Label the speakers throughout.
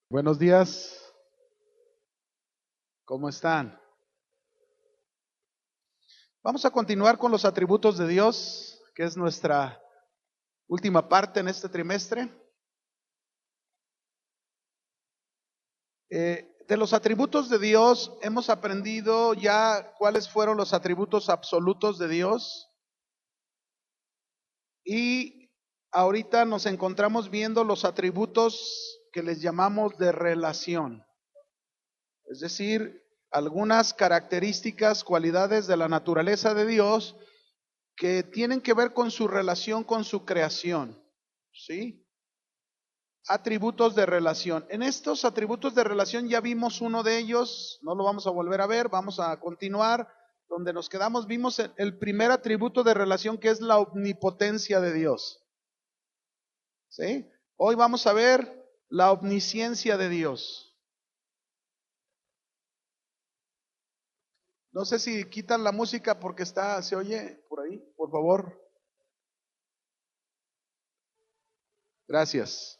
Speaker 1: Buenos días, ¿cómo están? Vamos a continuar con los atributos de Dios, que es nuestra última parte en este trimestre. De los atributos de Dios hemos aprendido ya cuáles fueron los atributos absolutos de Dios y ahorita nos encontramos viendo los atributos que les llamamos de relación, es decir, algunas características, cualidades de la naturaleza de Dios que tienen que ver con su relación con su creación, ¿sí? Atributos de relación. En estos atributos de relación ya vimos uno de ellos, no lo vamos a volver a ver, vamos a continuar. Donde nos quedamos, vimos el primer atributo de relación, que es la omnipotencia de Dios, ¿sí? Hoy vamos a ver la omnisciencia de Dios. No sé si quitan la música porque se oye por ahí, por favor. Gracias.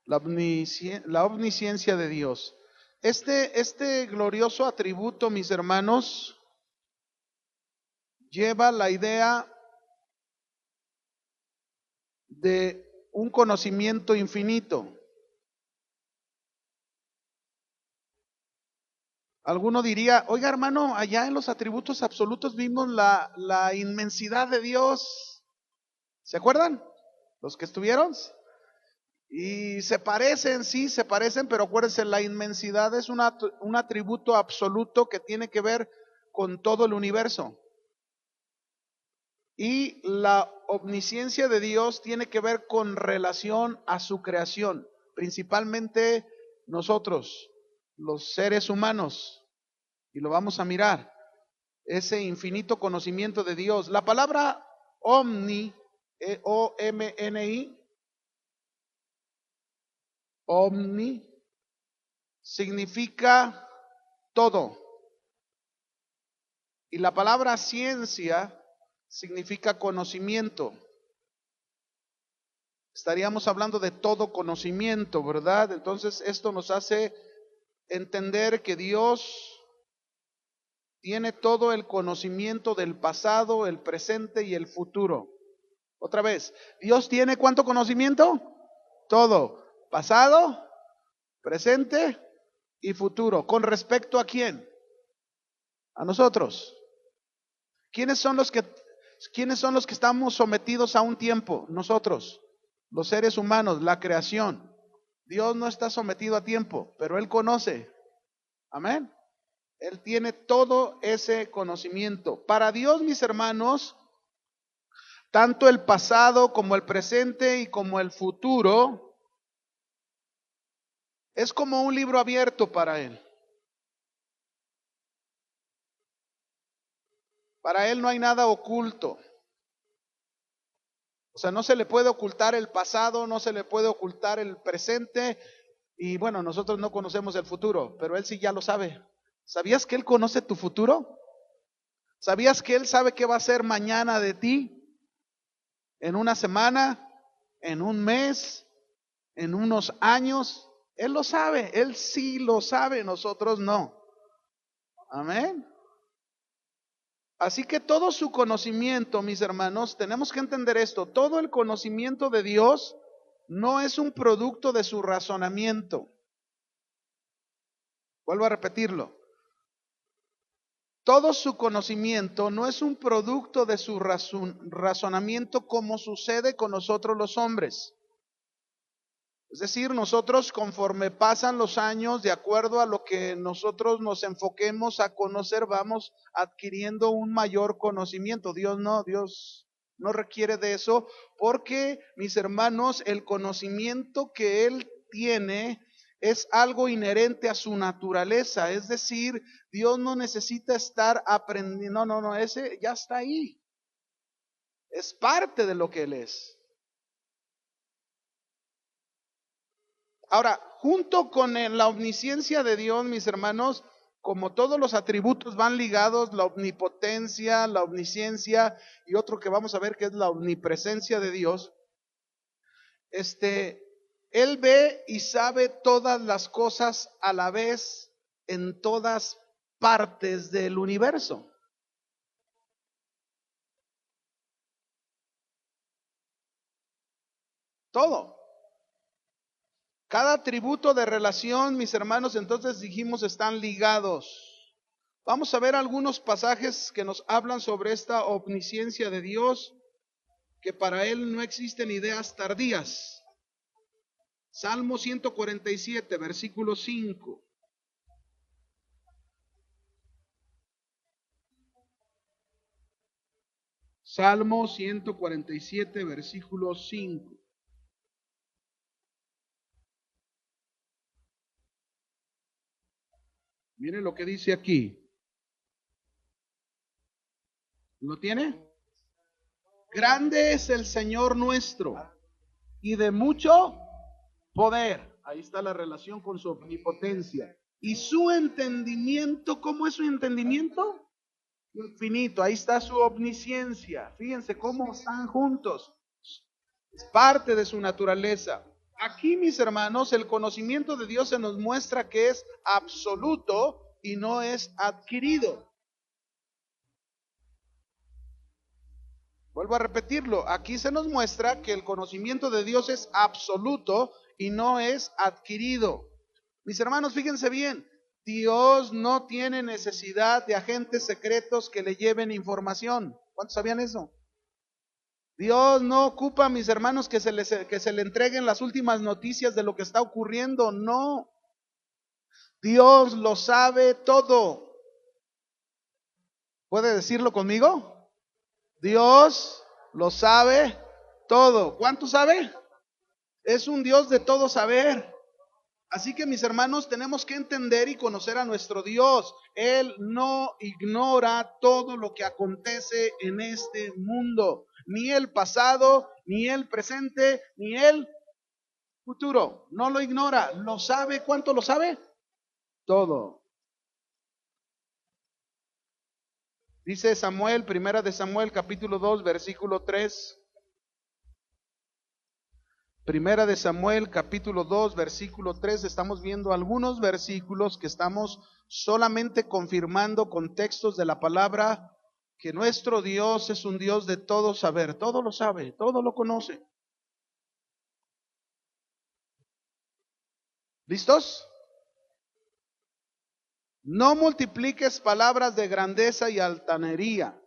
Speaker 1: La omnisciencia de Dios. Este glorioso atributo, mis hermanos, lleva la idea de un conocimiento infinito. Alguno diría, oiga hermano, allá en los atributos absolutos vimos la inmensidad de Dios. ¿Se acuerdan? Los que estuvieron. Y se parecen, sí, se parecen, pero acuérdense, la inmensidad es un atributo absoluto que tiene que ver con todo el universo. Y la omnisciencia de Dios tiene que ver con relación a su creación, principalmente nosotros, los seres humanos, y lo vamos a mirar, ese infinito conocimiento de Dios. La palabra omni, O-M-N-I, omni, significa todo. Y la palabra ciencia significa conocimiento. Estaríamos hablando de todo conocimiento, ¿verdad? Entonces esto nos hace entender que Dios tiene todo el conocimiento del pasado, el presente y el futuro. Otra vez, Dios tiene ¿cuánto conocimiento? Todo, pasado, presente y futuro. ¿Con respecto a quién? A nosotros. ¿Quiénes son los que, quiénes son los que estamos sometidos a un tiempo? Nosotros, los seres humanos, la creación. Dios no está sometido a tiempo, pero Él conoce. Amén. Él tiene todo ese conocimiento. Para Dios, mis hermanos, tanto el pasado como el presente y como el futuro es como un libro abierto para Él. Para Él no hay nada oculto. O sea, no se le puede ocultar el pasado, no se le puede ocultar el presente. Y bueno, nosotros no conocemos el futuro, pero Él sí ya lo sabe. ¿Sabías que Él conoce tu futuro? ¿Sabías que Él sabe qué va a ser mañana de ti? ¿En una semana? ¿En un mes? ¿En unos años? Él lo sabe, Él sí lo sabe, nosotros no. Amén. Así que todo su conocimiento, mis hermanos, tenemos que entender esto, todo el conocimiento de Dios no es un producto de su razonamiento. Vuelvo a repetirlo. Todo su conocimiento no es un producto de su razonamiento como sucede con nosotros los hombres. Es decir, nosotros conforme pasan los años, de acuerdo a lo que nosotros nos enfoquemos a conocer, vamos adquiriendo un mayor conocimiento. Dios no requiere de eso, porque, mis hermanos, el conocimiento que Él tiene es algo inherente a su naturaleza. Es decir, Dios no necesita estar aprendiendo, no, ese ya está ahí. Es parte de lo que Él es. Ahora, junto con la omnisciencia de Dios, mis hermanos, como todos los atributos van ligados, la omnipotencia, la omnisciencia y otro que vamos a ver que es la omnipresencia de Dios, Él ve y sabe todas las cosas a la vez en todas partes del universo. Todo. Cada atributo de relación, mis hermanos, entonces dijimos, están ligados. Vamos a ver algunos pasajes que nos hablan sobre esta omnisciencia de Dios, que para Él no existen ideas tardías. Salmo 147, versículo 5. Salmo 147, versículo 5. Miren lo que dice aquí. ¿Lo tiene? Grande es el Señor nuestro y de mucho poder. Ahí está la relación con su omnipotencia. Y su entendimiento, ¿cómo es su entendimiento? Infinito. Ahí está su omnisciencia. Fíjense cómo están juntos. Es parte de su naturaleza. Aquí, mis hermanos, el conocimiento de Dios se nos muestra que es absoluto y no es adquirido. Vuelvo a repetirlo, aquí se nos muestra que el conocimiento de Dios es absoluto y no es adquirido. Mis hermanos, fíjense bien, Dios no tiene necesidad de agentes secretos que le lleven información. ¿Cuántos sabían eso? Dios no ocupa, mis hermanos, que se le entreguen las últimas noticias de lo que está ocurriendo. No. Dios lo sabe todo. ¿Puede decirlo conmigo? Dios lo sabe todo. ¿Cuánto sabe? Es un Dios de todo saber. Así que, mis hermanos, tenemos que entender y conocer a nuestro Dios. Él no ignora todo lo que acontece en este mundo. Ni el pasado, ni el presente, ni el futuro. No lo ignora. Lo sabe. ¿Cuánto lo sabe? Todo. Dice Samuel, primera de Samuel, capítulo 2, versículo 3. Primera de Samuel, capítulo 2, versículo 3. Estamos viendo algunos versículos que estamos solamente confirmando con textos de la palabra, que nuestro Dios es un Dios de todo saber. Todo lo sabe, todo lo conoce. ¿Listos? No multipliques palabras de grandeza y altanería.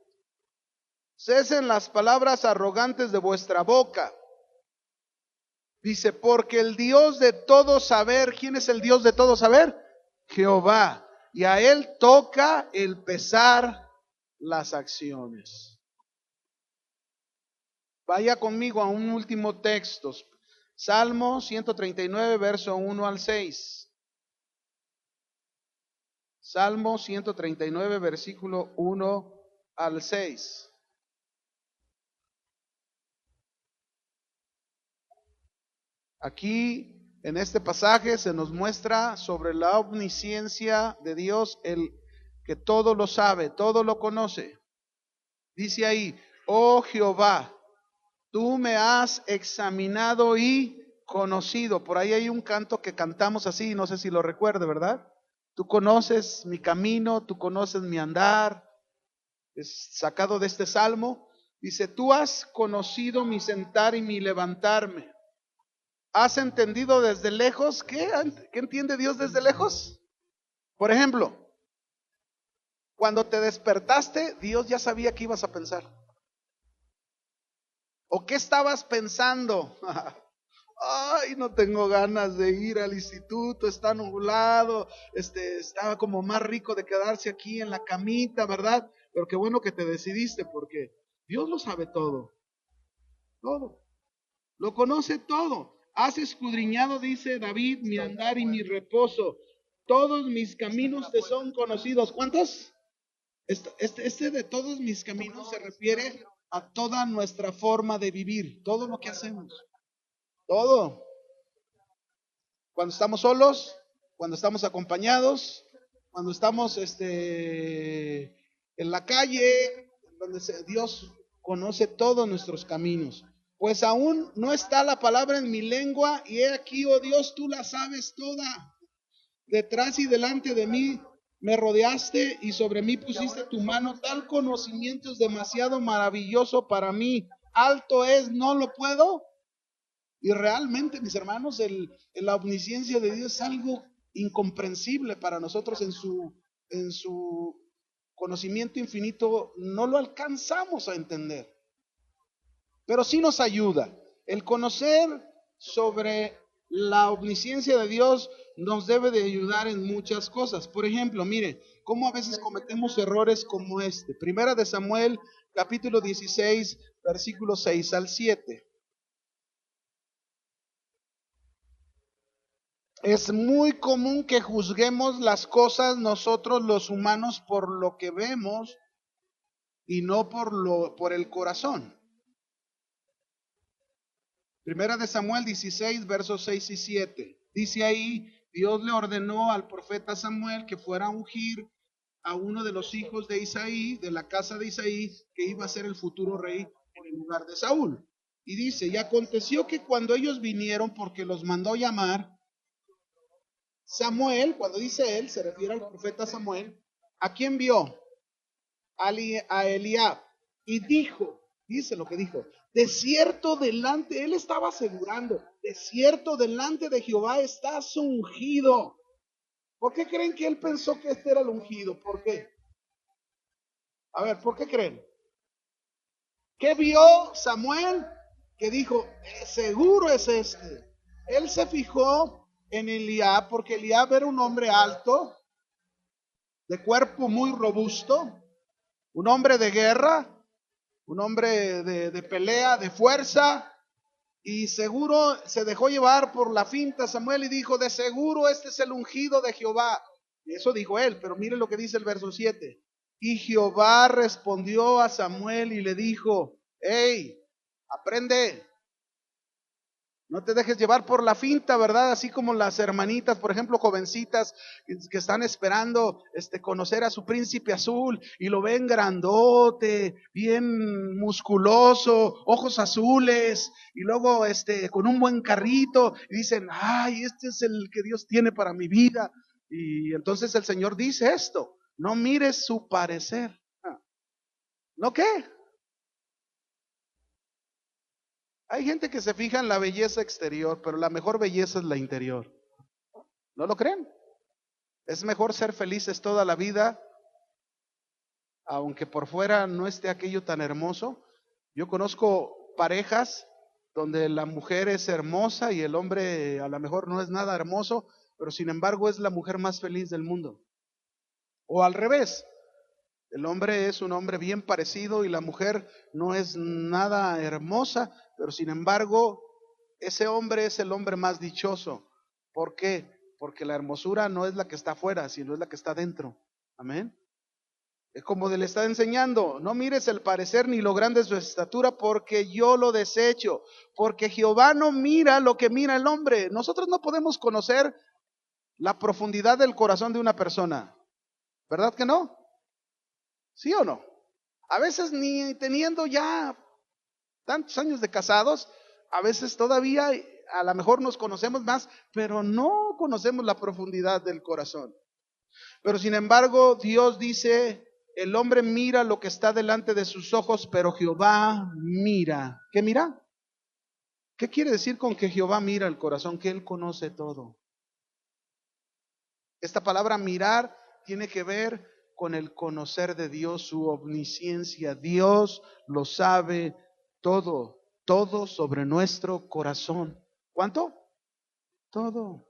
Speaker 1: Cesen las palabras arrogantes de vuestra boca. Dice, porque el Dios de todo saber, ¿quién es el Dios de todo saber? Jehová. Y a Él toca el pesar las acciones. Vaya conmigo a un último texto. Salmo 139, verso 1 al 6. Salmo 139, versículo 1 al 6. Aquí, en este pasaje, se nos muestra sobre la omnisciencia de Dios, el que todo lo sabe, todo lo conoce. Dice ahí, oh Jehová, tú me has examinado y conocido. Por ahí hay un canto que cantamos así, no sé si lo recuerde, ¿verdad? Tú conoces mi camino, tú conoces mi andar. Es sacado de este salmo. Dice, tú has conocido mi sentar y mi levantarme. ¿Has entendido desde lejos? ¿Qué entiende Dios desde lejos? Por ejemplo, cuando te despertaste, Dios ya sabía qué ibas a pensar. ¿O qué estabas pensando? Ay, no tengo ganas de ir al instituto, está nublado, estaba como más rico de quedarse aquí en la camita, ¿verdad? Pero qué bueno que te decidiste, porque Dios lo sabe todo, todo, lo conoce todo. Has escudriñado, dice David, mi andar y mi reposo. Todos mis caminos te son conocidos. ¿Cuántos? Este de todos mis caminos se refiere a toda nuestra forma de vivir, todo lo que hacemos. Todo. Cuando estamos solos, cuando estamos acompañados, cuando estamos en la calle, donde Dios conoce todos nuestros caminos. Pues aún no está la palabra en mi lengua, y he aquí, oh Dios, tú la sabes toda. Detrás y delante de mí me rodeaste y sobre mí pusiste tu mano. Tal conocimiento es demasiado maravilloso para mí. Alto es, no lo puedo. Y realmente, mis hermanos, la omnisciencia de Dios es algo incomprensible para nosotros en su conocimiento infinito. No lo alcanzamos a entender, pero sí nos ayuda. El conocer sobre la omnisciencia de Dios nos debe de ayudar en muchas cosas. Por ejemplo, mire, cómo a veces cometemos errores como este. Primera de Samuel, capítulo 16, versículos 6 al 7. Es muy común que juzguemos las cosas nosotros los humanos por lo que vemos y no por el corazón. Primera de Samuel 16, versos 6 y 7. Dice ahí, Dios le ordenó al profeta Samuel que fuera a ungir a uno de los hijos de Isaí, de la casa de Isaí, que iba a ser el futuro rey en el lugar de Saúl. Y dice, y aconteció que cuando ellos vinieron, porque los mandó llamar, Samuel, cuando dice él, se refiere al profeta Samuel, ¿a quién vio? A Eliab. Y dijo, dice lo que dijo, de cierto delante, él estaba asegurando, de cierto delante de Jehová estás ungido. ¿Por qué creen que él pensó que este era el ungido? ¿Por qué? A ver, ¿por qué creen? ¿Qué vio Samuel? Que dijo, seguro es este. Él se fijó en Eliab, porque Eliab era un hombre alto, de cuerpo muy robusto, un hombre de guerra, un hombre de pelea, de fuerza, y seguro se dejó llevar por la finta Samuel y dijo, de seguro este es el ungido de Jehová. Y eso dijo él, pero mire lo que dice el verso 7. Y Jehová respondió a Samuel y le dijo, hey, aprende, no te dejes llevar por la finta, ¿verdad? Así como las hermanitas, por ejemplo, jovencitas que están esperando conocer a su príncipe azul y lo ven grandote, bien musculoso, ojos azules y luego con un buen carrito y dicen, ay, este es el que Dios tiene para mi vida. Y entonces el Señor dice esto, no mires su parecer. ¿No qué? Hay gente que se fija en la belleza exterior, pero la mejor belleza es la interior. ¿No lo creen? Es mejor ser felices toda la vida, aunque por fuera no esté aquello tan hermoso. Yo conozco parejas donde la mujer es hermosa y el hombre a lo mejor no es nada hermoso, pero sin embargo es la mujer más feliz del mundo. O al revés, el hombre es un hombre bien parecido y la mujer no es nada hermosa, pero sin embargo ese hombre es el hombre más dichoso. ¿Por qué? Porque la hermosura no es la que está afuera, sino es la que está dentro. Amén. Es como le está enseñando, no mires el parecer ni lo grande de su estatura, porque yo lo desecho, porque Jehová no mira lo que mira el hombre. Nosotros no podemos conocer la profundidad del corazón de una persona, ¿verdad que no? ¿Sí o no? A veces ni teniendo ya tantos años de casados, a veces todavía a lo mejor nos conocemos más, pero no conocemos la profundidad del corazón. Pero sin embargo, Dios dice, el hombre mira lo que está delante de sus ojos, pero Jehová mira. ¿Qué mira? ¿Qué quiere decir con que Jehová mira el corazón? Que Él conoce todo. Esta palabra mirar tiene que ver con el conocer de Dios, su omnisciencia. Dios lo sabe todo, todo sobre nuestro corazón. ¿Cuánto? Todo.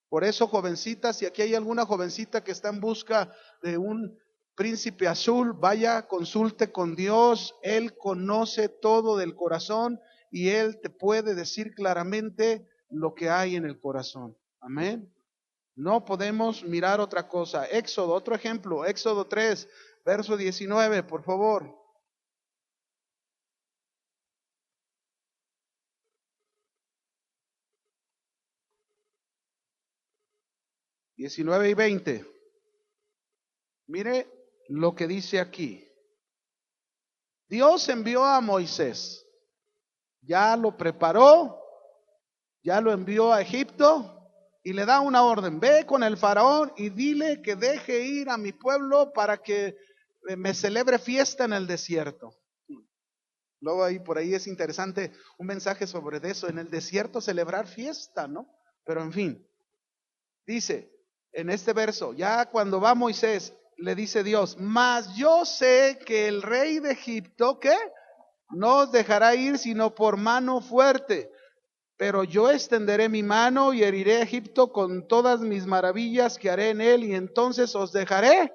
Speaker 1: Por eso, jovencitas, si aquí hay alguna jovencita que está en busca de un príncipe azul, vaya, consulte con Dios. Él conoce todo del corazón y Él te puede decir claramente lo que hay en el corazón. Amén. No podemos mirar otra cosa. Éxodo, otro ejemplo, Éxodo 3, verso 19, por favor. (19 y 20). Mire lo que dice aquí. Dios envió a Moisés. ya lo preparó, ya lo envió a Egipto y le da una orden: ve con el faraón y dile que deje ir a mi pueblo para que me celebre fiesta en el desierto. Luego ahí por ahí es interesante un mensaje sobre eso, en el desierto celebrar fiesta, ¿no? Pero en fin, dice en este verso, ya cuando va Moisés, le dice Dios: mas yo sé que el rey de Egipto, ¿qué? No os dejará ir sino por mano fuerte. Pero yo extenderé mi mano y heriré a Egipto con todas mis maravillas que haré en él, y entonces os dejaré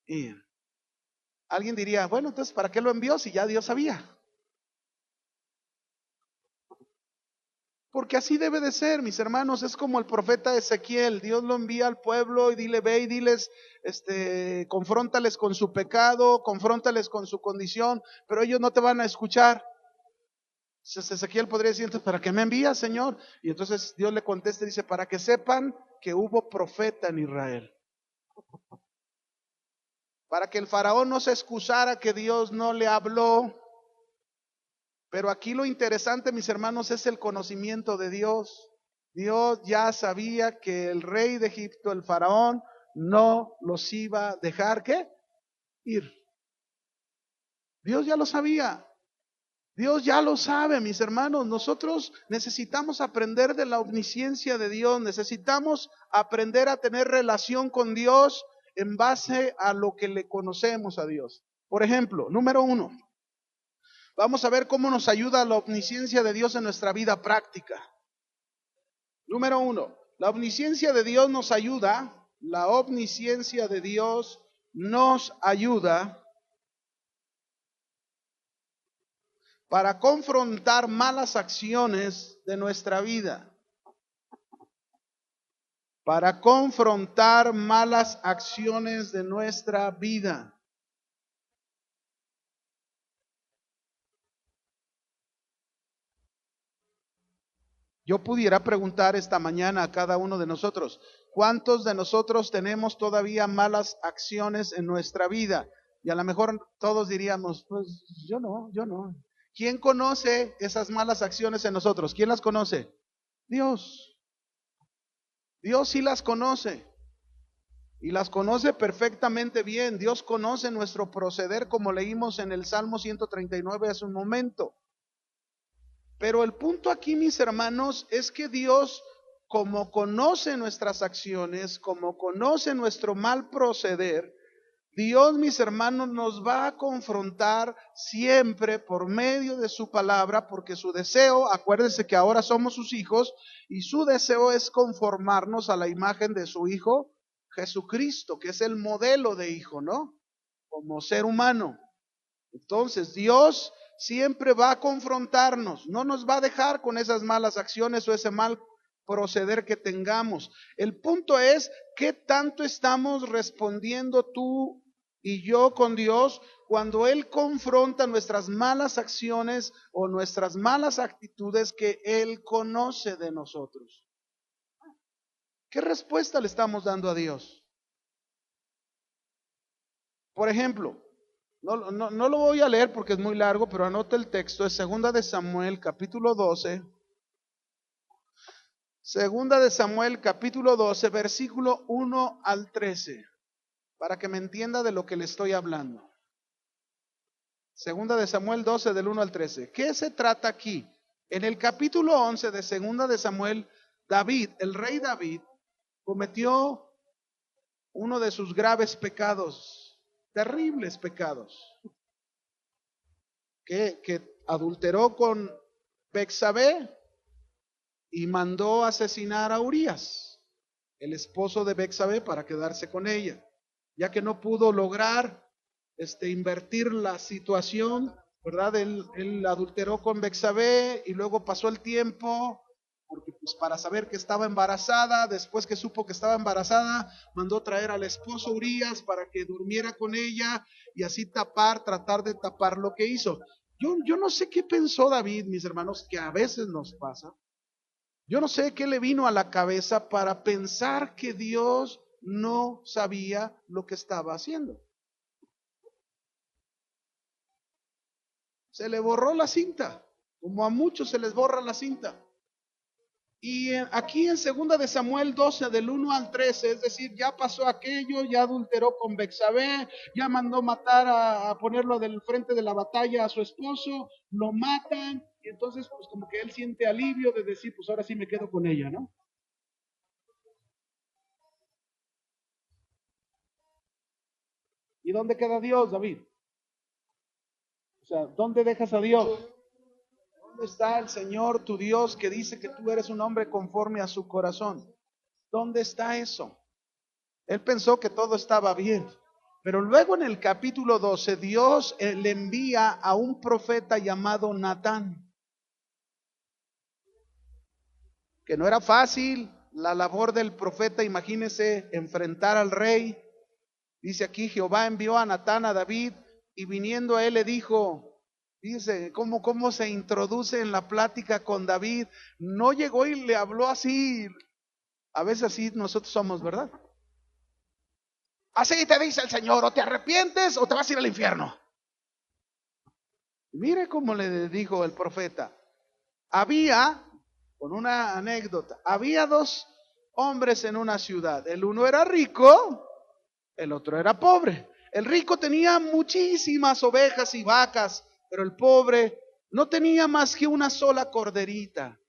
Speaker 1: ir. Alguien diría: bueno, entonces ¿para qué lo envió si ya Dios sabía? Porque así debe de ser, mis hermanos. Es como el profeta Ezequiel. Dios lo envía al pueblo y dile: ve y diles, confróntales con su pecado, confróntales con su condición, pero ellos no te van a escuchar. Entonces Ezequiel podría decir: entonces, ¿para qué me envías, Señor? Y entonces Dios le contesta y dice: para que sepan que hubo profeta en Israel. Para que el faraón no se excusara que Dios no le habló. Pero aquí lo interesante, mis hermanos, es el conocimiento de Dios. Dios ya sabía que el rey de Egipto, el faraón, no los iba a dejar, ¿qué? Ir. Dios ya lo sabía. Dios ya lo sabe, mis hermanos. Nosotros necesitamos aprender de la omnisciencia de Dios. Necesitamos aprender a tener relación con Dios en base a lo que le conocemos a Dios. Por ejemplo, número 1, vamos a ver cómo nos ayuda la omnisciencia de Dios en nuestra vida práctica. Número 1, la omnisciencia de Dios nos ayuda. La omnisciencia de Dios nos ayuda para confrontar malas acciones de nuestra vida. Para confrontar malas acciones de nuestra vida. Yo pudiera preguntar esta mañana a cada uno de nosotros: ¿cuántos de nosotros tenemos todavía malas acciones en nuestra vida? Y a lo mejor todos diríamos: pues yo no. ¿Quién conoce esas malas acciones en nosotros? ¿Quién las conoce? Dios. Dios sí las conoce. Y las conoce perfectamente bien. Dios conoce nuestro proceder, como leímos en el Salmo 139 hace un momento. Pero el punto aquí, mis hermanos, es que Dios, como conoce nuestras acciones, como conoce nuestro mal proceder, Dios, mis hermanos, nos va a confrontar siempre por medio de su palabra, porque su deseo, acuérdense que ahora somos sus hijos, y su deseo es conformarnos a la imagen de su Hijo Jesucristo, que es el modelo de hijo, ¿no? Como ser humano. Entonces, Dios siempre va a confrontarnos, no nos va a dejar con esas malas acciones o ese mal proceder que tengamos. El punto es: ¿qué tanto estamos respondiendo tú y yo con Dios cuando Él confronta nuestras malas acciones o nuestras malas actitudes que Él conoce de nosotros? ¿Qué respuesta le estamos dando a Dios? Por ejemplo, no lo voy a leer porque es muy largo, pero anota el texto. Es 2 de Samuel, capítulo 12. 2 de Samuel, capítulo 12, versículo 1 al 13, para que me entienda de lo que le estoy hablando. 2 de Samuel 12, del 1 al 13. ¿Qué se trata aquí? En el capítulo 11 de 2 de Samuel, David, el rey David, cometió uno de sus graves pecados, terribles pecados, que adulteró con Betsabé y mandó asesinar a Urías, el esposo de Betsabé, para quedarse con ella, ya que no pudo lograr invertir la situación, ¿verdad? Él adulteró con Betsabé y luego pasó el tiempo, porque pues para saber que estaba embarazada. Después que supo que estaba embarazada, mandó traer al esposo Urías para que durmiera con ella y así tratar de tapar lo que hizo. Yo no sé qué pensó David, mis hermanos, que a veces nos pasa. Yo no sé qué le vino a la cabeza para pensar que Dios no sabía lo que estaba haciendo. Se le borró la cinta. como a muchos se les borra la cinta. Y aquí en 2 de Samuel 12, del 1 al 13, es decir, ya pasó aquello, ya adulteró con Betsabé, ya mandó matar a ponerlo del frente de la batalla a su esposo, lo matan, y entonces pues como que él siente alivio de decir, pues ahora sí me quedo con ella, ¿no? ¿Y dónde queda Dios, David? O sea, ¿dónde dejas a Dios? ¿Dónde está el Señor, tu Dios, que dice que tú eres un hombre conforme a su corazón? ¿Dónde está eso? Él pensó que todo estaba bien. Pero luego en el capítulo 12, Dios le envía a un profeta llamado Natán, que no era fácil la labor del profeta, imagínese, enfrentar al rey. Dice aquí, Jehová envió a Natán a David y viniendo a él le dijo, dice, cómo se introduce en la plática con David. No llegó y le habló así, a veces así nosotros somos, ¿verdad? Así te dice el Señor, o te arrepientes o te vas a ir al infierno. Mire cómo le dijo el profeta. Con una anécdota, había dos hombres en una ciudad. El uno era rico, el otro era pobre. El rico tenía muchísimas ovejas y vacas, pero el pobre no tenía más que una sola corderita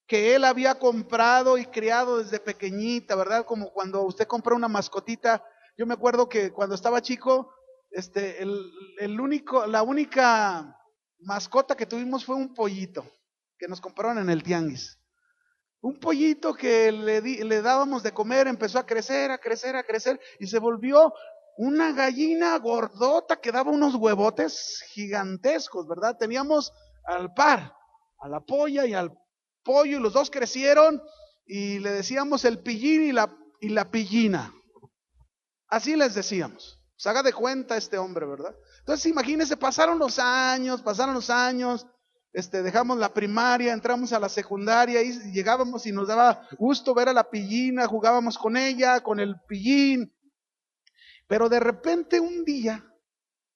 Speaker 1: que él había comprado y criado desde pequeñita, ¿verdad? Como cuando usted compra una mascotita. Yo me acuerdo que cuando estaba chico, la única mascota que tuvimos fue un pollito que nos compraron en el tianguis. Un pollito que le dábamos de comer, empezó a crecer, a crecer, a crecer, y se volvió una gallina gordota que daba unos huevotes gigantescos, ¿verdad? Teníamos al par, a la polla y al pollo, y los dos crecieron, y le decíamos el pillín y la pillina. Así les decíamos. Se haga de cuenta este hombre, ¿verdad? Entonces imagínense, pasaron los años, dejamos la primaria, entramos a la secundaria y llegábamos y nos daba gusto ver a la pillina, jugábamos con ella, con el pillín. Pero de repente un día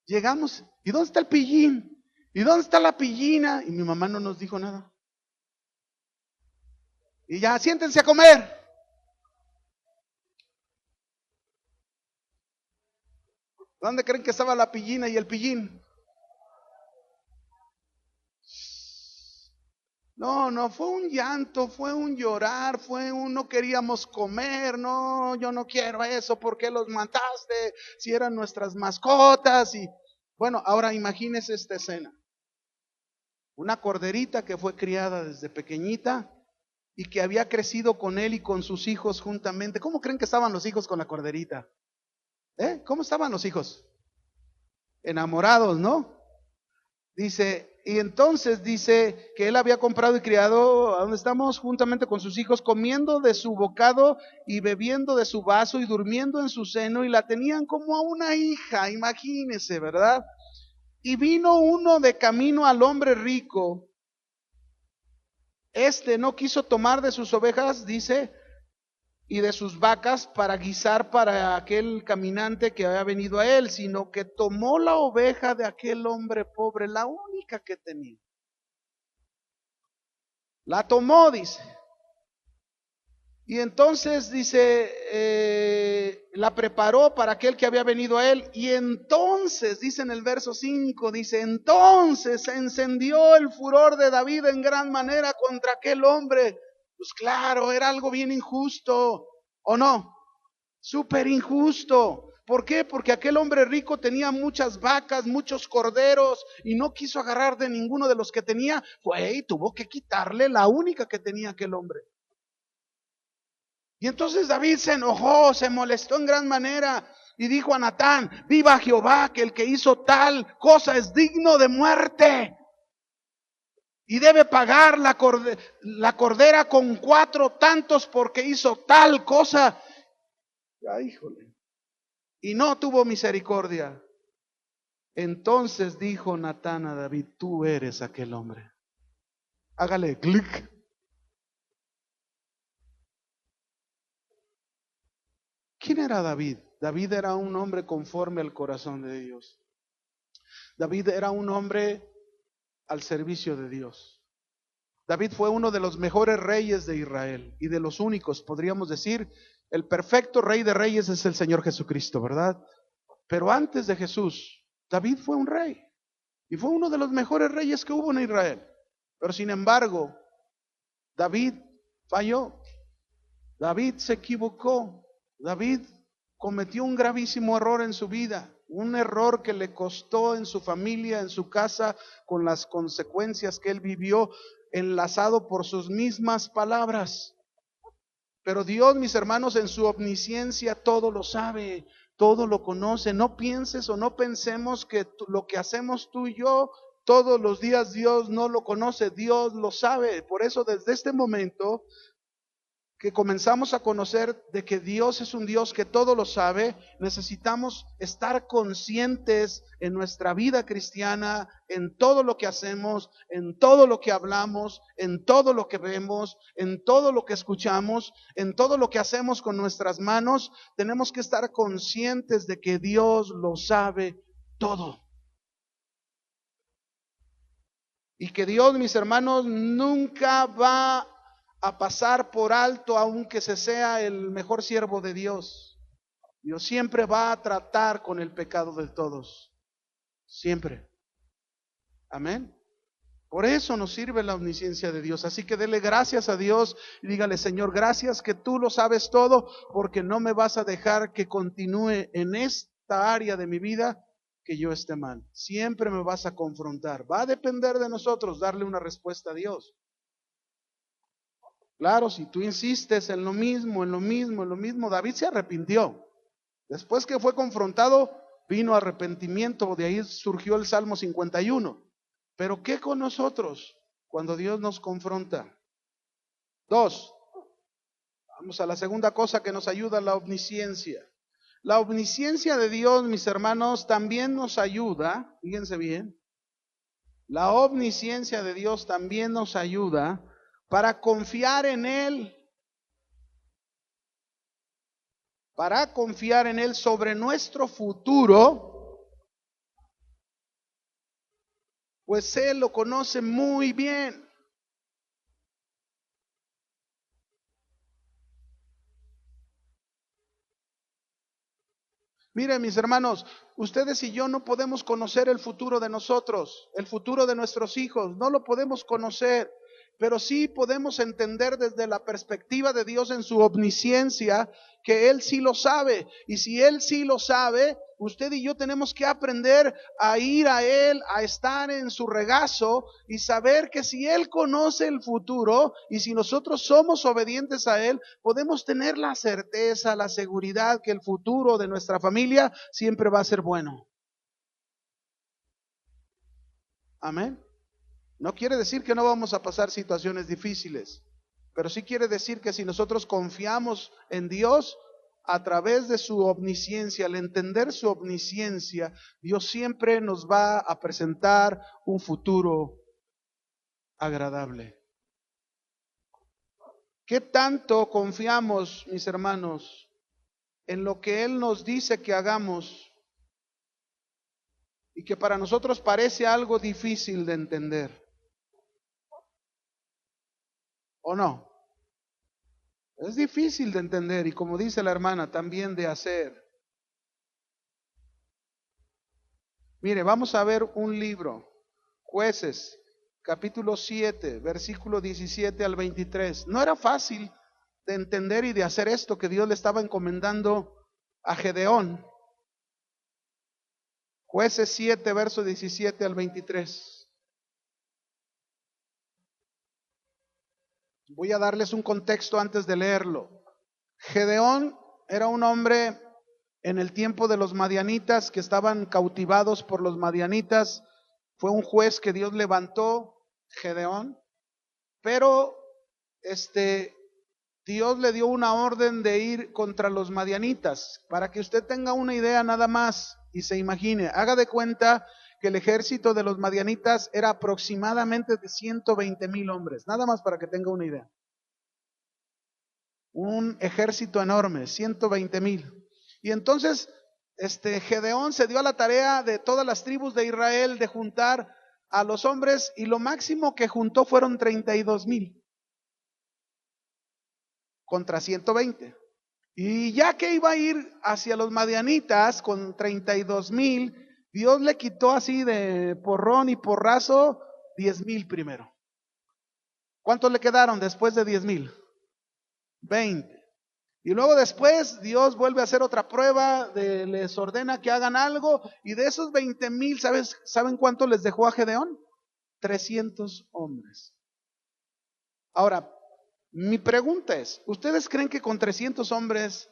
Speaker 1: llegamos, ¿y dónde está el pillín? ¿Y dónde está la pillina? Y mi mamá no nos dijo nada. Y ya, siéntense a comer. ¿Dónde creen que estaba la pillina y el pillín? No, fue un llanto, fue un llorar, no queríamos comer, no, yo no quiero eso, ¿por qué los mataste? Si eran nuestras mascotas. Y bueno, ahora imagínese esta escena. Una corderita que fue criada desde pequeñita y que había crecido con él y con sus hijos juntamente. ¿Cómo creen que estaban los hijos con la corderita? ¿Cómo estaban los hijos? Enamorados, ¿no? Dice, y entonces dice que él había comprado y criado, ¿a dónde estamos? Juntamente con sus hijos, comiendo de su bocado y bebiendo de su vaso y durmiendo en su seno, y la tenían como a una hija, imagínese, ¿verdad? Y vino uno de camino al hombre rico. No quiso tomar de sus ovejas, dice, y de sus vacas para guisar para aquel caminante que había venido a él, sino que tomó la oveja de aquel hombre pobre, la única que tenía. La tomó, dice. Y entonces dice, la preparó para aquel que había venido a él. Y entonces, dice en el verso 5, dice, entonces se encendió el furor de David en gran manera contra aquel hombre. Pues claro, era algo bien injusto, ¿o no? Súper injusto. ¿Por qué? Porque aquel hombre rico tenía muchas vacas, muchos corderos, y no quiso agarrar de ninguno de los que tenía. Fue y tuvo que quitarle la única que tenía aquel hombre. Y entonces David se enojó, se molestó en gran manera y dijo a Natán, viva Jehová, que el que hizo tal cosa es digno de muerte y debe pagar la cordera con 4 tantos porque hizo tal cosa. Ya, híjole. Y no tuvo misericordia. Entonces dijo Natán a David, tú eres aquel hombre. Hágale clic. ¿Quién era David? David era un hombre conforme al corazón de Dios. David era un hombre al servicio de Dios. David fue uno de los mejores reyes de Israel y de los únicos, podríamos decir. El perfecto rey de reyes es el Señor Jesucristo, ¿verdad? Pero antes de Jesús, David fue un rey y fue uno de los mejores reyes que hubo en Israel. Pero sin embargo, David falló. David se equivocó. David cometió un gravísimo error en su vida, un error que le costó en su familia, en su casa, con las consecuencias que él vivió, enlazado por sus mismas palabras. Pero Dios, mis hermanos, en su omnisciencia todo lo sabe, todo lo conoce. No pienses o no pensemos que lo que hacemos tú y yo todos los días Dios no lo conoce, Dios lo sabe. Por eso desde este momento que comenzamos a conocer de que Dios es un Dios que todo lo sabe, necesitamos estar conscientes en nuestra vida cristiana, en todo lo que hacemos, en todo lo que hablamos, en todo lo que vemos, en todo lo que escuchamos, en todo lo que hacemos con nuestras manos. Tenemos que estar conscientes de que Dios lo sabe todo. Y que Dios, mis hermanos, nunca va a pasar por alto, aunque se sea el mejor siervo de Dios. Dios siempre va a tratar con el pecado de todos. Siempre. Amén. Por eso nos sirve la omnisciencia de Dios. Así que dele gracias a Dios y dígale: Señor, gracias que tú lo sabes todo, porque no me vas a dejar que continúe en esta área de mi vida que yo esté mal. Siempre me vas a confrontar. Va a depender de nosotros darle una respuesta a Dios. Claro, si tú insistes en lo mismo, en lo mismo, en lo mismo. David se arrepintió. Después que fue confrontado, vino arrepentimiento. De ahí surgió el Salmo 51. Pero ¿qué con nosotros cuando Dios nos confronta? 2. Vamos a la segunda cosa que nos ayuda: la omnisciencia. La omnisciencia de Dios, mis hermanos, también nos ayuda. Fíjense bien. La omnisciencia de Dios también nos ayuda para confiar en Él, sobre nuestro futuro, pues Él lo conoce muy bien. Miren, mis hermanos, ustedes y yo no podemos conocer el futuro de nosotros, el futuro de nuestros hijos, no lo podemos conocer. Pero sí podemos entender desde la perspectiva de Dios en su omnisciencia que Él sí lo sabe. Y si Él sí lo sabe, usted y yo tenemos que aprender a ir a Él, a estar en su regazo y saber que si Él conoce el futuro y si nosotros somos obedientes a Él, podemos tener la certeza, la seguridad que el futuro de nuestra familia siempre va a ser bueno. Amén. No quiere decir que no vamos a pasar situaciones difíciles, pero sí quiere decir que si nosotros confiamos en Dios a través de su omnisciencia, al entender su omnisciencia, Dios siempre nos va a presentar un futuro agradable. ¿Qué tanto confiamos, mis hermanos, en lo que Él nos dice que hagamos y que para nosotros parece algo difícil de entender? ¿O no? Es difícil de entender y, como dice la hermana, también de hacer. Mire, vamos a ver un libro, Jueces, capítulo 7, versículo 17 al 23. No era fácil de entender y de hacer esto que Dios le estaba encomendando a Gedeón. Jueces 7, verso 17 al 23. Voy a darles un contexto antes de leerlo. Gedeón era un hombre en el tiempo de los madianitas que estaban cautivados por los madianitas. Fue un juez que Dios levantó, Gedeón, pero Dios le dio una orden de ir contra los madianitas. Para que usted tenga una idea nada más y se imagine, haga de cuenta que el ejército de los madianitas era aproximadamente de 120,000 hombres, nada más para que tenga una idea. Un ejército enorme, 120,000. Y entonces Gedeón se dio a la tarea de todas las tribus de Israel de juntar a los hombres y lo máximo que juntó fueron 32,000 contra 120. Y ya que iba a ir hacia los madianitas con 32,000, Dios le quitó así de porrón y porrazo 10,000 primero. ¿Cuántos le quedaron después de 10,000? 20. Y luego después Dios vuelve a hacer otra prueba, les ordena que hagan algo, y de esos 20,000, ¿saben cuánto les dejó a Gedeón? 300 hombres. Ahora, mi pregunta es, ¿ustedes creen que con 300 hombres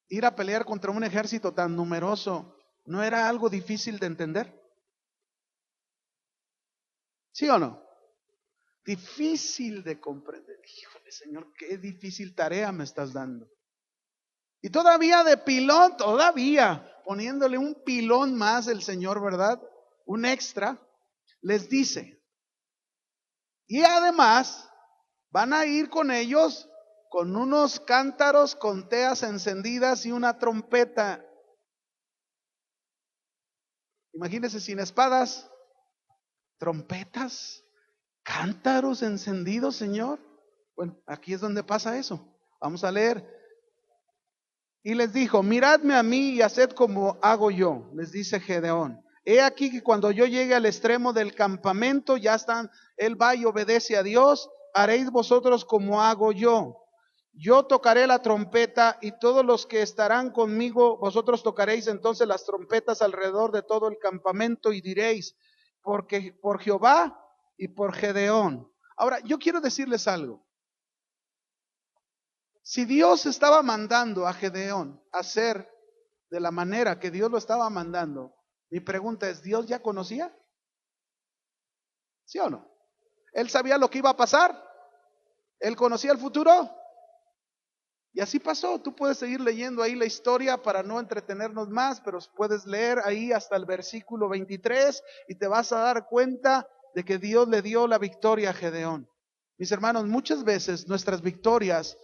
Speaker 1: ir a pelear contra un ejército tan numeroso no era algo difícil de entender? ¿Sí o no? Difícil de comprender. Híjole, Señor, qué difícil tarea me estás dando. Y todavía de pilón, todavía poniéndole un pilón más el Señor, ¿verdad? Un extra, les dice. Y además van a ir con ellos con unos cántaros, con teas encendidas y una trompeta. Imagínense sin espadas, trompetas, cántaros encendidos, Señor. Bueno, aquí es donde pasa eso. Vamos a leer. Y les dijo, miradme a mí y haced como hago yo, les dice Gedeón. He aquí que cuando yo llegue al extremo del campamento, ya están, él va y obedece a Dios, haréis vosotros como hago yo. Yo tocaré la trompeta y todos los que estarán conmigo, vosotros tocaréis entonces las trompetas alrededor de todo el campamento y diréis, porque por Jehová y por Gedeón. Ahora, yo quiero decirles algo. Si Dios estaba mandando a Gedeón a hacer de la manera que Dios lo estaba mandando, mi pregunta es, ¿Dios ya conocía? ¿Sí o no? ¿Él sabía lo que iba a pasar? ¿Él conocía el futuro? Y así pasó. Tú puedes seguir leyendo ahí la historia para no entretenernos más, pero puedes leer ahí hasta el versículo 23 y te vas a dar cuenta de que Dios le dio la victoria a Gedeón. Mis hermanos, muchas veces nuestras victorias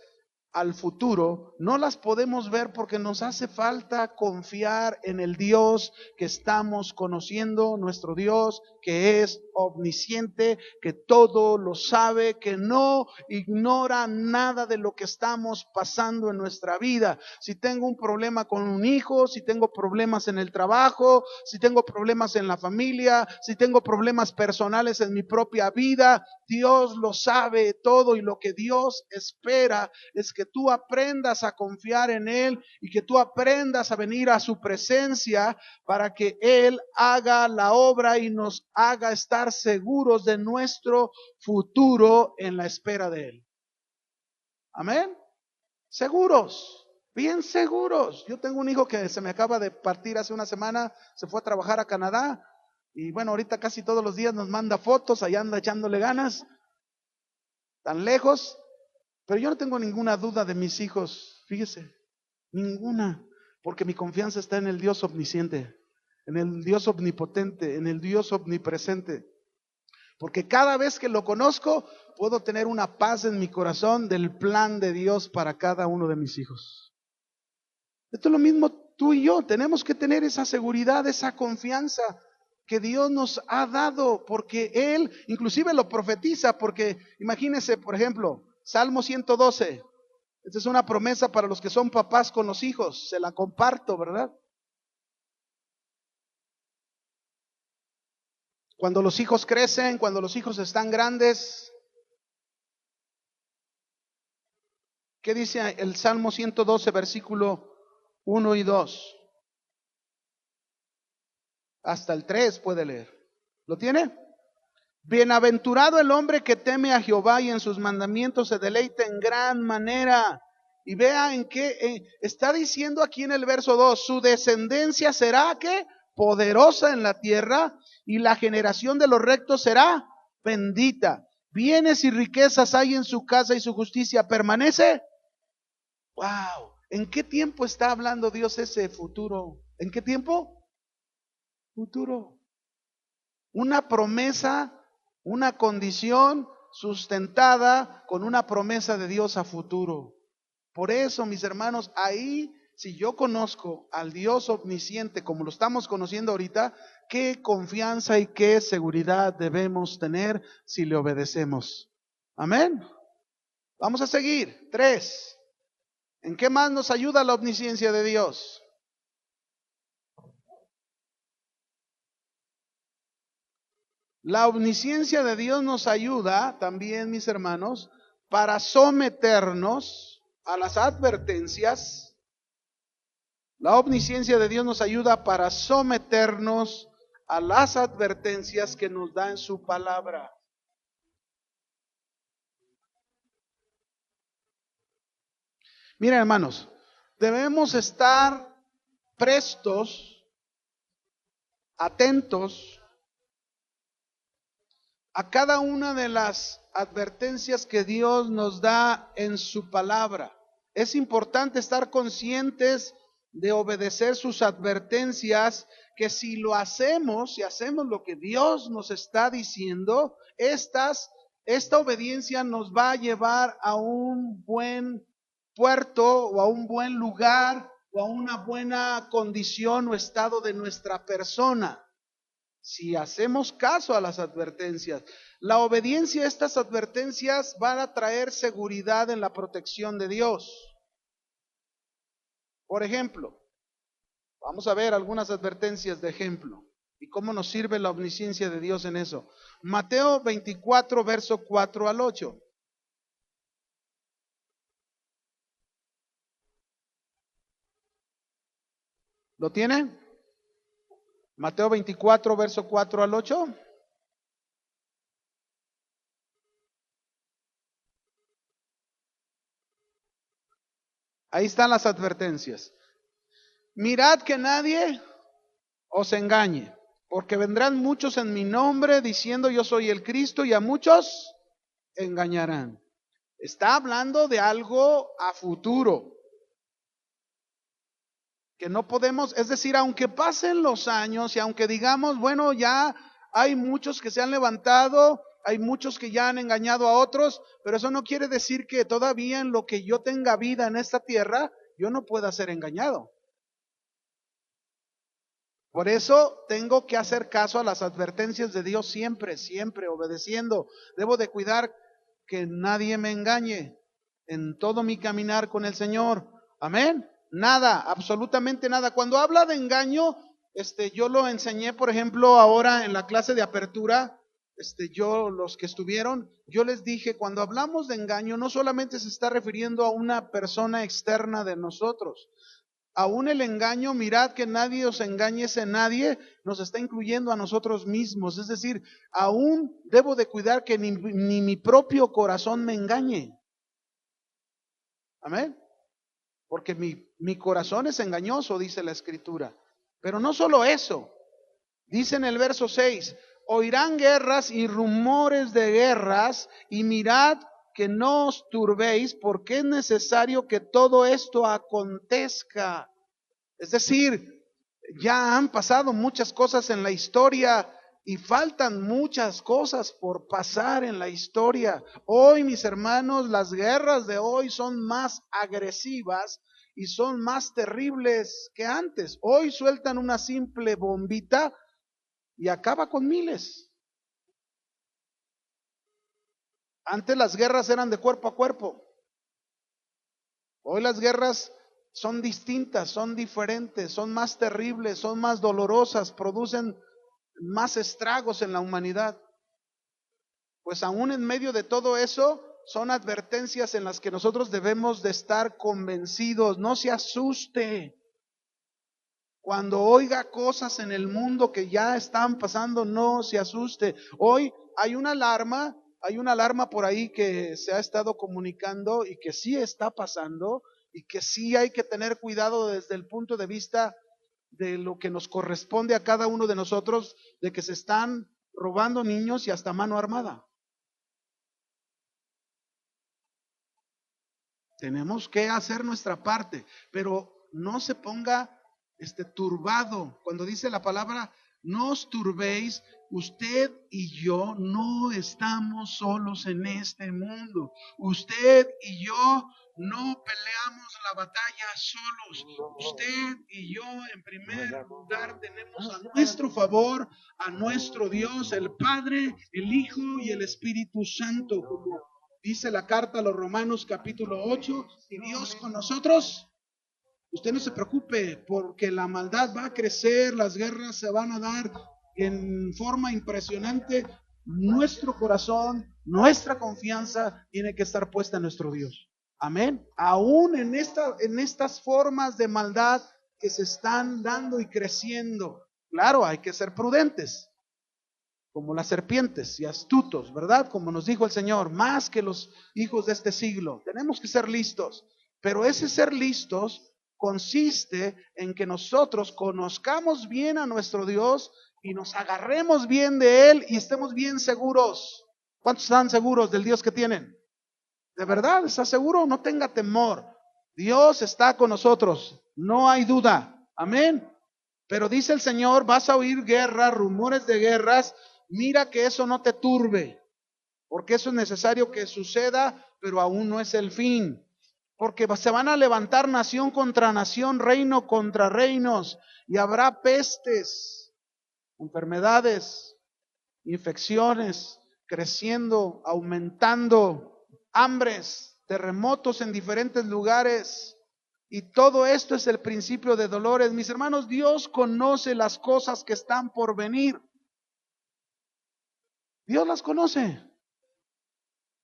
Speaker 1: al futuro no las podemos ver porque nos hace falta confiar en el Dios que estamos conociendo, nuestro Dios que es omnisciente, que todo lo sabe, que no ignora nada de lo que estamos pasando en nuestra vida. Si tengo un problema con un hijo, si tengo problemas en el trabajo, si tengo problemas en la familia, si tengo problemas personales en mi propia vida, Dios lo sabe todo, y lo que Dios espera es que tú aprendas a confiar en Él y que tú aprendas a venir a su presencia para que Él haga la obra y nos haga estar seguros de nuestro futuro en la espera de Él. Amén. Seguros, bien seguros. Yo tengo un hijo que se me acaba de partir hace una semana, se fue a trabajar a Canadá y bueno, ahorita casi todos los días nos manda fotos, allá anda echándole ganas, tan lejos. Pero yo no tengo ninguna duda de mis hijos, fíjese, ninguna, porque mi confianza está en el Dios omnisciente, en el Dios omnipotente, en el Dios omnipresente. Porque cada vez que lo conozco, puedo tener una paz en mi corazón del plan de Dios para cada uno de mis hijos. Esto es lo mismo tú y yo, tenemos que tener esa seguridad, esa confianza que Dios nos ha dado, porque Él inclusive lo profetiza, porque imagínense, por ejemplo, Salmo 112, esta es una promesa para los que son papás con los hijos, se la comparto, ¿verdad? Cuando los hijos crecen, cuando los hijos están grandes, ¿qué dice el Salmo 112, versículo 1 y 2? Hasta el 3 puede leer. ¿Lo tiene? Bienaventurado el hombre que teme a Jehová y en sus mandamientos se deleita en gran manera. Y vea en qué está diciendo aquí en el verso 2, su descendencia será ¿qué? Poderosa en la tierra y la generación de los rectos será bendita. Bienes y riquezas hay en su casa y su justicia permanece. Wow, ¿en qué tiempo está hablando Dios ese futuro? ¿En qué tiempo? Futuro. Una promesa, una condición sustentada con una promesa de Dios a futuro. Por eso, mis hermanos, ahí, si yo conozco al Dios omnisciente como lo estamos conociendo ahorita, qué confianza y qué seguridad debemos tener si le obedecemos. Amén. Vamos a seguir. 3. ¿En qué más nos ayuda la omnisciencia de Dios? La omnisciencia de Dios nos ayuda también, mis hermanos, para someternos a las advertencias. La omnisciencia de Dios nos ayuda para someternos a las advertencias que nos da en su palabra. Miren, hermanos, debemos estar prestos, atentos a cada una de las advertencias que Dios nos da en su palabra. Es importante estar conscientes de obedecer sus advertencias, que si lo hacemos, si hacemos lo que Dios nos está diciendo, esta obediencia nos va a llevar a un buen puerto o a un buen lugar o a una buena condición o estado de nuestra persona. Si hacemos caso a las advertencias, la obediencia a estas advertencias va a traer seguridad en la protección de Dios. Por ejemplo, vamos a ver algunas advertencias de ejemplo y cómo nos sirve la omnisciencia de Dios en eso. Mateo 24, verso 4 al 8. ¿Lo tiene? Mateo 24, verso 4 al 8. Ahí están las advertencias. Mirad que nadie os engañe, porque vendrán muchos en mi nombre diciendo yo soy el Cristo y a muchos engañarán. Está hablando de algo a futuro, que no podemos, es decir, aunque pasen los años y aunque digamos, bueno, ya hay muchos que se han levantado, hay muchos que ya han engañado a otros, pero eso no quiere decir que todavía en lo que yo tenga vida en esta tierra, yo no pueda ser engañado. Por eso tengo que hacer caso a las advertencias de Dios siempre, siempre obedeciendo. Debo de cuidar que nadie me engañe en todo mi caminar con el Señor. Amén. Nada, absolutamente nada. Cuando habla de engaño, yo lo enseñé, por ejemplo, ahora en la clase de apertura, los que estuvieron, yo les dije, cuando hablamos de engaño, no solamente se está refiriendo a una persona externa de nosotros. Aún el engaño, mirad que nadie os engañese nadie, nos está incluyendo a nosotros mismos. Es decir, aún debo de cuidar que ni mi propio corazón me engañe. Amén. Porque mi corazón es engañoso, dice la Escritura. Pero no solo eso. Dice en el verso 6, oirán guerras y rumores de guerras, y mirad que no os turbéis, porque es necesario que todo esto acontezca. Es decir, ya han pasado muchas cosas en la historia y faltan muchas cosas por pasar en la historia. Hoy, mis hermanos, las guerras de hoy son más agresivas y son más terribles que antes. Hoy sueltan una simple bombita y acaba con miles. Antes las guerras eran de cuerpo a cuerpo. Hoy las guerras son distintas, son diferentes, son más terribles, son más dolorosas, producen más estragos en la humanidad. Pues aún en medio de todo eso, son advertencias en las que nosotros debemos de estar convencidos. No se asuste. Cuando oiga cosas en el mundo que ya están pasando, no se asuste. Hoy hay una alarma por ahí que se ha estado comunicando y que sí está pasando y que sí hay que tener cuidado desde el punto de vista de lo que nos corresponde a cada uno de nosotros, de que se están robando niños y hasta mano armada. Tenemos que hacer nuestra parte, pero no se ponga turbado. Cuando dice la palabra no os turbéis, usted y yo no estamos solos en este mundo. Usted y yo no peleamos la batalla solos. Usted y yo en primer lugar tenemos a nuestro favor a nuestro Dios, el Padre, el Hijo y el Espíritu Santo. Como dice la carta a los Romanos capítulo 8, y Dios con nosotros. Usted no se preocupe porque la maldad va a crecer, las guerras se van a dar en forma impresionante. Nuestro corazón, nuestra confianza tiene que estar puesta en nuestro Dios. Amén. Aún en estas formas de maldad que se están dando y creciendo. Claro, hay que ser prudentes, como las serpientes y astutos, ¿verdad? Como nos dijo el Señor, más que los hijos de este siglo. Tenemos que ser listos, pero ese ser listos consiste en que nosotros conozcamos bien a nuestro Dios y nos agarremos bien de Él y estemos bien seguros. ¿Cuántos están seguros del Dios que tienen? ¿De verdad está seguro? No tenga temor. Dios está con nosotros, no hay duda. Amén. Pero dice el Señor, vas a oír guerras, rumores de guerras. Mira que eso no te turbe, porque eso es necesario que suceda, pero aún no es el fin. Porque se van a levantar nación contra nación, reino contra reinos, y habrá pestes, enfermedades, infecciones, creciendo, aumentando, hambres, terremotos en diferentes lugares. Y todo esto es el principio de dolores. Mis hermanos, Dios conoce las cosas que están por venir. Dios las conoce.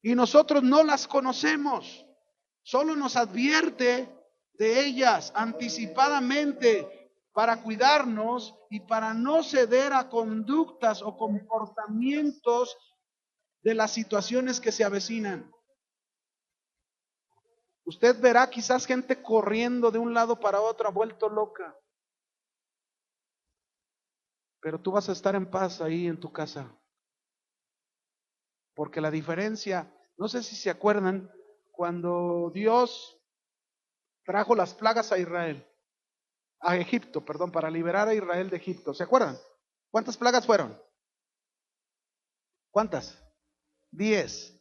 Speaker 1: Y nosotros no las conocemos. Solo nos advierte de ellas anticipadamente para cuidarnos y para no ceder a conductas o comportamientos de las situaciones que se avecinan. Usted verá quizás gente corriendo de un lado para otro, vuelto loca. Pero tú vas a estar en paz ahí en tu casa. Porque la diferencia, no sé si se acuerdan, cuando Dios trajo las plagas a Israel, a Egipto, perdón, para liberar a Israel de Egipto. ¿Se acuerdan? ¿Cuántas plagas fueron? ¿Cuántas? 10.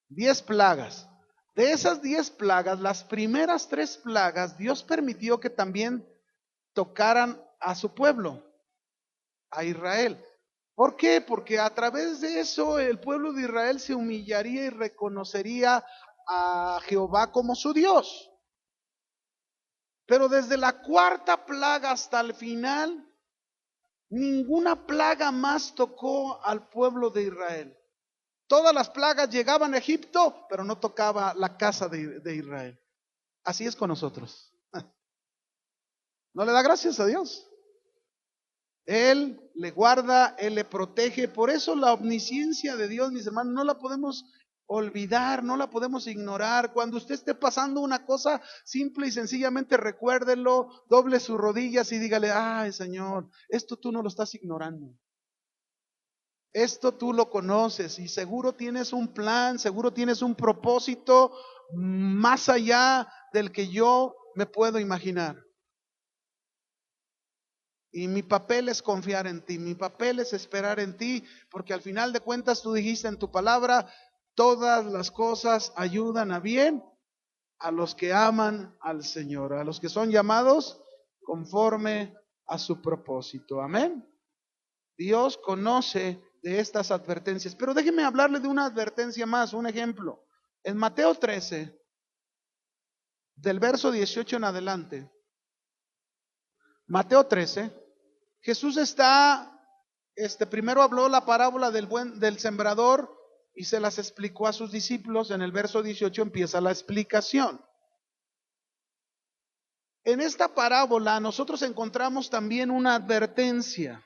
Speaker 1: 10 plagas. De esas 10 plagas, las primeras 3 plagas, Dios permitió que también tocaran a su pueblo, a Israel. ¿Por qué? Porque a través de eso el pueblo de Israel se humillaría y reconocería a Jehová como su Dios. Pero desde la 4ª plaga hasta el final, ninguna plaga más tocó al pueblo de Israel. Todas las plagas llegaban a Egipto, pero no tocaba la casa de Israel. Así es con nosotros. ¿No le da gracias a Dios? Él le guarda, Él le protege. Por eso la omnisciencia de Dios, mis hermanos, no la podemos olvidar, no la podemos ignorar. Cuando usted esté pasando una cosa, simple y sencillamente recuérdelo, doble sus rodillas y dígale, ay Señor, esto tú no lo estás ignorando. Esto tú lo conoces y seguro tienes un plan, seguro tienes un propósito más allá del que yo me puedo imaginar. Y mi papel es confiar en ti, mi papel es esperar en ti, porque al final de cuentas tú dijiste en tu palabra, todas las cosas ayudan a bien a los que aman al Señor, a los que son llamados conforme a su propósito. Amén. Dios conoce de estas advertencias, pero déjeme hablarle de una advertencia más, un ejemplo. En Mateo 13, del verso 18 en adelante, Mateo 13, Jesús primero habló la parábola del sembrador y se las explicó a sus discípulos. En el verso 18 empieza la explicación. En esta parábola nosotros encontramos también una advertencia,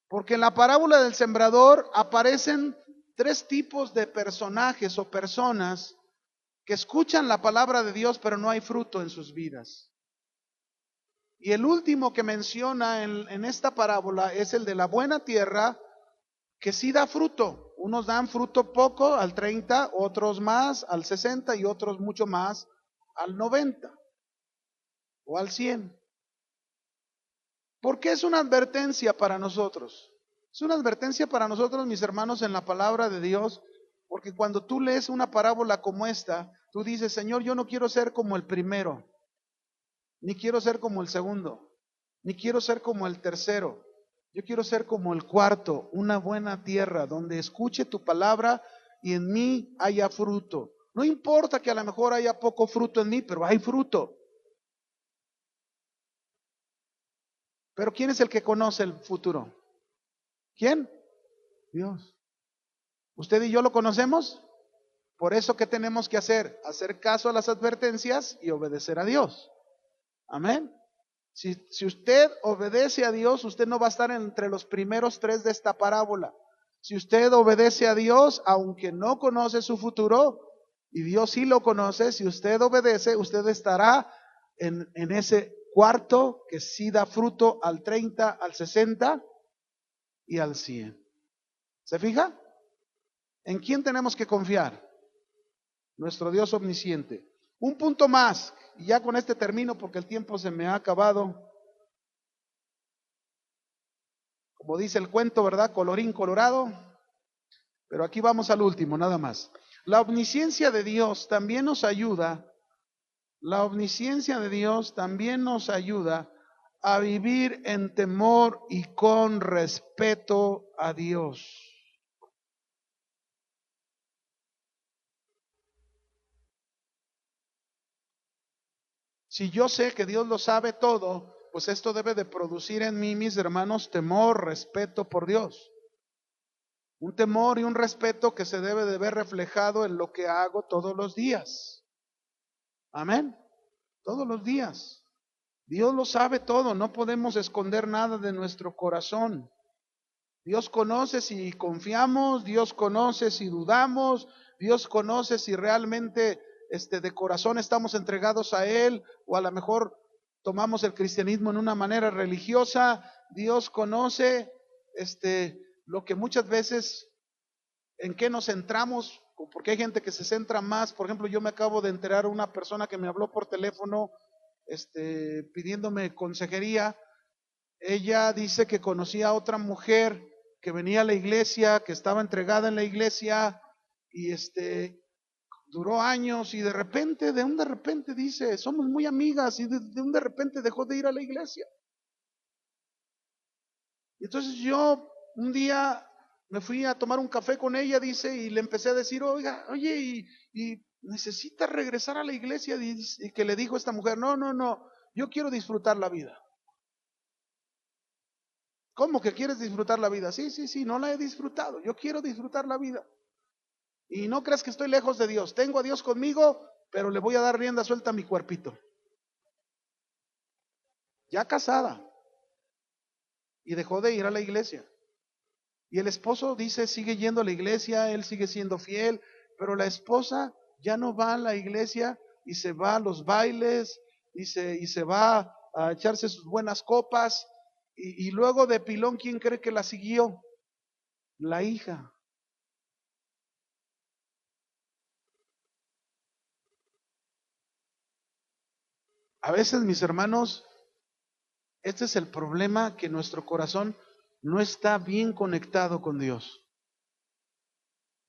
Speaker 1: porque en la parábola del sembrador aparecen 3 tipos de personajes o personas que escuchan la palabra de Dios, pero no hay fruto en sus vidas. Y el último que menciona en esta parábola es el de la buena tierra, que sí da fruto. Unos dan fruto poco, al 30, otros más, al 60 y otros mucho más, al 90 o al 100. ¿Por qué es una advertencia para nosotros? Es una advertencia para nosotros, mis hermanos, en la palabra de Dios, porque cuando tú lees una parábola como esta, tú dices, Señor, yo no quiero ser como el primero, ni quiero ser como el segundo, ni quiero ser como el tercero. Yo quiero ser como el cuarto, una buena tierra donde escuche tu palabra y en mí haya fruto. No importa que a lo mejor haya poco fruto en mí, pero hay fruto. Pero ¿quién es el que conoce el futuro? ¿Quién? Dios. ¿Usted y yo lo conocemos? Por eso, ¿qué tenemos que hacer? Hacer caso a las advertencias y obedecer a Dios. Amén. Si usted obedece a Dios, usted no va a estar entre los primeros tres de esta parábola. Si usted obedece a Dios, aunque no conoce su futuro, y Dios sí lo conoce, si usted obedece, usted estará en ese cuarto que sí da fruto al 30, al 60 y al 100. ¿Se fija? ¿En quién tenemos que confiar? Nuestro Dios omnisciente. Un punto más, y ya con este termino porque el tiempo se me ha acabado. Como dice el cuento, ¿verdad? Colorín colorado. Pero aquí vamos al último, nada más. La omnisciencia de Dios también nos ayuda. La omnisciencia de Dios también nos ayuda a vivir en temor y con respeto a Dios. Si yo sé que Dios lo sabe todo, pues esto debe de producir en mí, mis hermanos, temor, respeto por Dios. Un temor y un respeto que se debe de ver reflejado en lo que hago todos los días. Amén. Todos los días. Dios lo sabe todo, no podemos esconder nada de nuestro corazón. Dios conoce si confiamos, Dios conoce si dudamos, Dios conoce si realmente de corazón estamos entregados a Él, o a lo mejor tomamos el cristianismo en una manera religiosa. Dios conoce lo que muchas veces en qué nos centramos, porque hay gente que se centra más. Por ejemplo, yo me acabo de enterar una persona que me habló por teléfono pidiéndome consejería. Ella dice que conocía a otra mujer que venía a la iglesia, que estaba entregada en la iglesia, y duró años, y de repente dice, somos muy amigas, y de repente dejó de ir a la iglesia. Y entonces yo un día me fui a tomar un café con ella, dice, y le empecé a decir, oye, y necesitas regresar a la iglesia. Y que le dijo esta mujer, no, yo quiero disfrutar la vida. ¿Cómo que quieres disfrutar la vida? Sí, no la he disfrutado. Yo quiero disfrutar la vida. Y no creas que estoy lejos de Dios. Tengo a Dios conmigo, pero le voy a dar rienda suelta a mi cuerpito. Ya casada. Y dejó de ir a la iglesia. Y el esposo dice, sigue yendo a la iglesia, él sigue siendo fiel, pero la esposa ya no va a la iglesia y se va a los bailes y se va a echarse sus buenas copas. Y luego de pilón, ¿quién cree que la siguió? La hija. A veces, mis hermanos, este es el problema, que nuestro corazón no está bien conectado con Dios.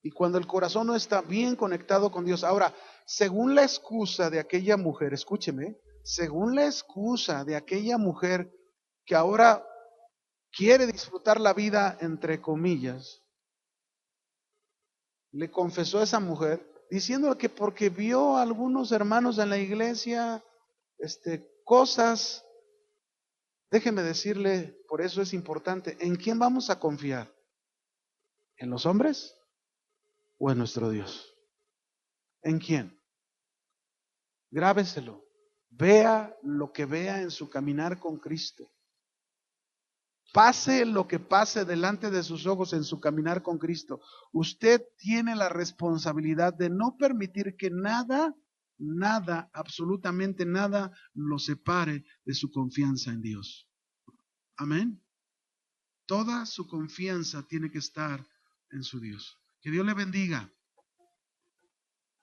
Speaker 1: Y cuando el corazón no está bien conectado con Dios, ahora, según la excusa de aquella mujer, escúcheme, según la excusa de aquella mujer que ahora quiere disfrutar la vida, entre comillas, le confesó a esa mujer, diciéndole que porque vio a algunos hermanos en la iglesia, cosas. Déjeme decirle, por eso es importante, ¿en quién vamos a confiar? ¿En los hombres o en nuestro Dios? ¿En quién? Grábeselo. Vea lo que vea en su caminar con Cristo. Pase lo que pase delante de sus ojos en su caminar con Cristo. Usted tiene la responsabilidad de no permitir que nada, absolutamente nada, lo separe de su confianza en Dios. Amén. Toda su confianza tiene que estar en su Dios. Que Dios le bendiga.